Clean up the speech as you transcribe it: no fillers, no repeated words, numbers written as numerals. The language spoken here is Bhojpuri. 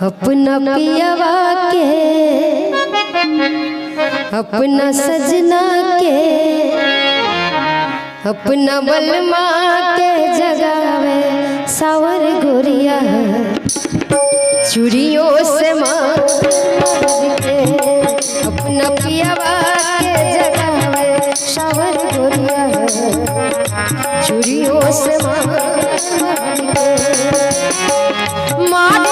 अपना पियवा के अपना सजना के अपना बलमा के जगावे सावर गोरिया चूड़ियों से मार के अपना पियवा के जगावे सावर गोरिया चूड़ियों से मार